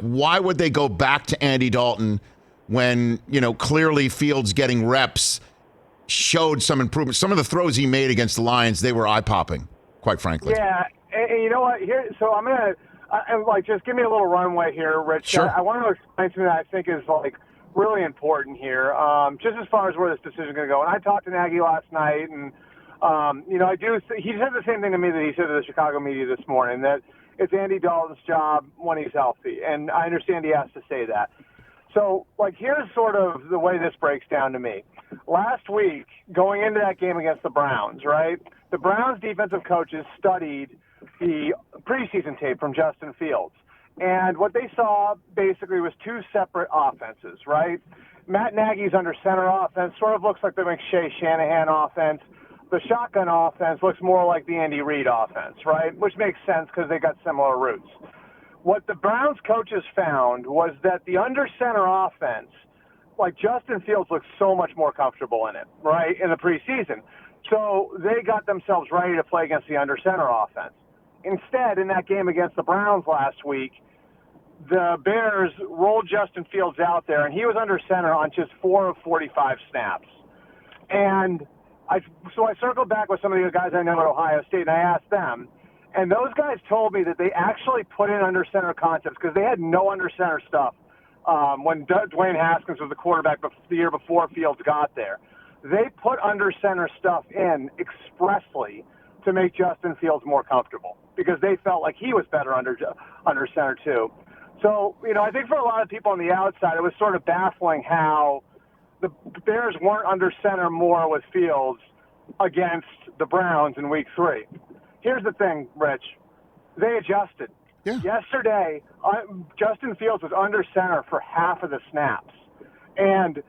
Why would they go back to Andy Dalton when, clearly Fields getting reps showed some improvement? Some of the throws he made against the Lions, they were eye-popping, quite frankly. Yeah, and you know what? So I'm going to, just give me a little runway here, Rich. Sure. I want to explain something that I think is, really important here, just as far as where this decision is going to go. And I talked to Nagy last night, and, he said the same thing to me that he said to the Chicago media this morning, that it's Andy Dalton's job when he's healthy. And I understand he has to say that. So, here's sort of the way this breaks down to me. Last week, going into that game against the Browns, right, the Browns defensive coaches studied the preseason tape from Justin Fields. And what they saw basically was two separate offenses, right? Matt Nagy's under center offense sort of looks like the McShay Shanahan offense. The shotgun offense looks more like the Andy Reid offense, right? Which makes sense because they got similar roots. What the Browns coaches found was that the under center offense, Justin Fields looks so much more comfortable in it, right, in the preseason. So they got themselves ready to play against the under center offense. Instead, in that game against the Browns last week, the Bears rolled Justin Fields out there, and he was under center on just 4 of 45 snaps. And I circled back with some of the guys I know at Ohio State, and I asked them, and those guys told me that they actually put in under center concepts because they had no under center stuff when Dwayne Haskins was the quarterback the year before Fields got there. They put under center stuff in expressly to make Justin Fields more comfortable because they felt like he was better under center too. So, I think for a lot of people on the outside, it was sort of baffling how the Bears weren't under center more with Fields against the Browns in week 3. Here's the thing, Rich. They adjusted. Yeah. Yesterday, Justin Fields was under center for half of the snaps. And,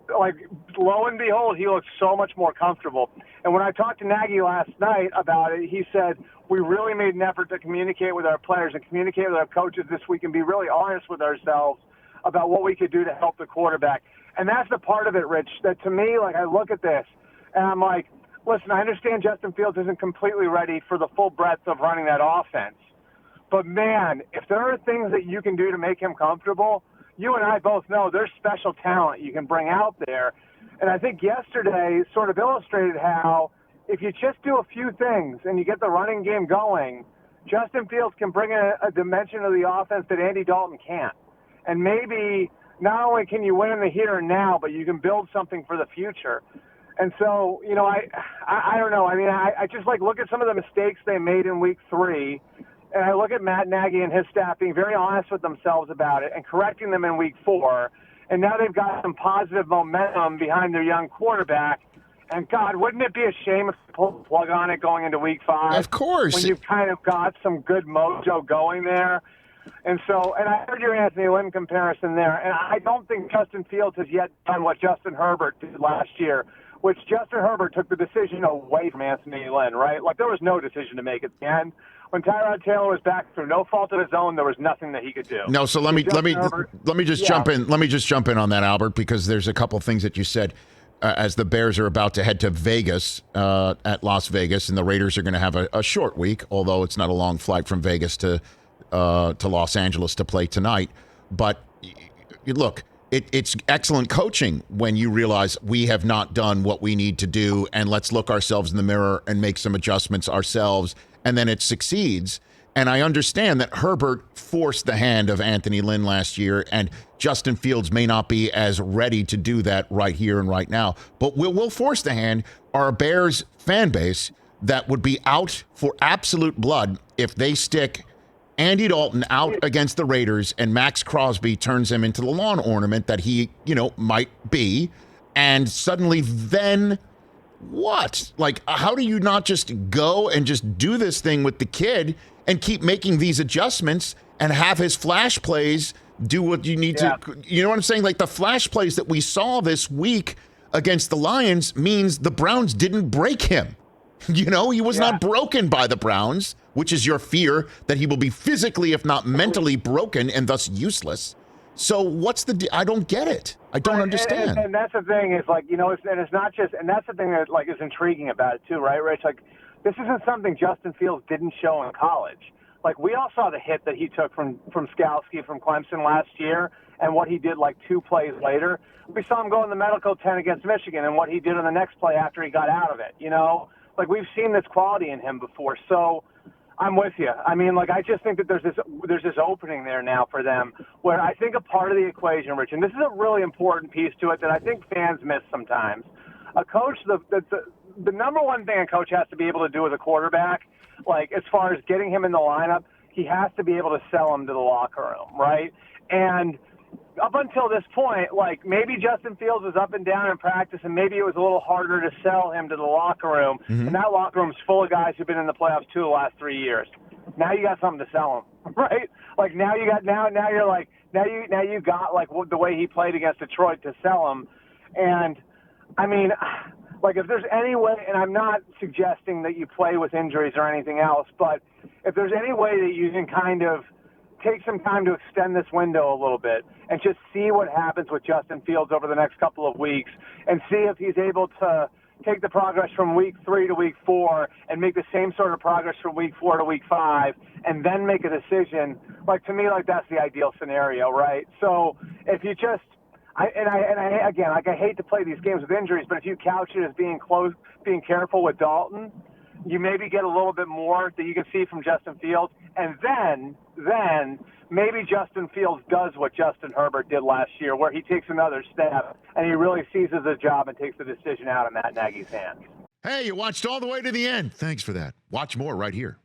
lo and behold, he looked so much more comfortable. And when I talked to Nagy last night about it, he said, we really made an effort to communicate with our players and communicate with our coaches this week and be really honest with ourselves about what we could do to help the quarterback. And that's the part of it, Rich, that to me, I look at this and I'm like, listen, I understand Justin Fields isn't completely ready for the full breadth of running that offense. But, man, if there are things that you can do to make him comfortable, you and I both know there's special talent you can bring out there. And I think yesterday sort of illustrated how if you just do a few things and you get the running game going, Justin Fields can bring a dimension of the offense that Andy Dalton can't. And maybe not only can you win in the here and now, but you can build something for the future. And so, I don't know. I mean, I just look at some of the mistakes they made in week 3, and I look at Matt Nagy and his staff being very honest with themselves about it and correcting them in week 4. And now they've got some positive momentum behind their young quarterback. And, God, wouldn't it be a shame if they pulled the plug on it going into week 5? Of course. When you've kind of got some good mojo going there. And I heard your Anthony Lynn comparison there. And I don't think Justin Fields has yet done what Justin Herbert did last year, which Justin Herbert took the decision away from Anthony Lynn, right? There was no decision to make at the end. When Tyrod Taylor was back through no fault of his own, there was nothing that he could do. No, so let me just jump in. Let me just jump in on that, Albert, because there's a couple things that you said as the Bears are about to head to Vegas at Las Vegas, and the Raiders are going to have a short week, although it's not a long flight from Vegas to Los Angeles to play tonight. But look, it's excellent coaching when you realize we have not done what we need to do, and let's look ourselves in the mirror and make some adjustments ourselves, and then it succeeds. And I understand that Herbert forced the hand of Anthony Lynn last year, and Justin Fields may not be as ready to do that right here and right now. But we'll force the hand. Our Bears fan base that would be out for absolute blood if they stick Andy Dalton out against the Raiders and Max Crosby turns him into the lawn ornament that he, might be. And suddenly then what? How do you not just go and just do this thing with the kid and keep making these adjustments and have his flash plays do what you need to? You know what I'm saying? The flash plays that we saw this week against the Lions means the Browns didn't break him. He was not broken by the Browns, which is your fear that he will be physically, if not mentally, broken and thus useless. So what's I don't get it. I don't understand. And that's the thing is and it's not just, and that's the thing that is intriguing about it too, right, Rich? This isn't something Justin Fields didn't show in college. Like, we all saw the hit that he took from Skalski from Clemson last year and what he did like 2 plays later. We saw him go in the medical tent against Michigan and what he did on the next play after he got out of it, you know? Like, we've seen this quality in him before. So I'm with you. I mean, like, I just think that there's this opening there now for them where I think a part of the equation, Rich, and this is a really important piece to it that I think fans miss sometimes. A coach, the number one thing a coach has to be able to do with a quarterback, like as far as getting him in the lineup, he has to be able to sell him to the locker room, right? And up until this point, like maybe Justin Fields was up and down in practice and maybe it was a little harder to sell him to the locker room. Mm-hmm. And that locker room's full of guys who've been in the playoffs 2 of the last 3 years. Now you got something to sell him, right? Like now you got now you're like now you got like the way he played against Detroit to sell him. And I mean, like if there's any way, and I'm not suggesting that you play with injuries or anything else, but if there's any way that you can kind of take some time to extend this window a little bit and just see what happens with Justin Fields over the next couple of weeks and see if he's able to take the progress from week 3 to week 4 and make the same sort of progress from week 4 to week 5 and then make a decision. Like, to me, like that's the ideal scenario, right? So if you just, again, like I hate to play these games with injuries, but if you couch it as being careful with Dalton, you maybe get a little bit more that you can see from Justin Fields, and then maybe Justin Fields does what Justin Herbert did last year, where he takes another step and he really seizes the job and takes the decision out of Matt Nagy's hands. Hey, you watched all the way to the end. Thanks for that. Watch more right here.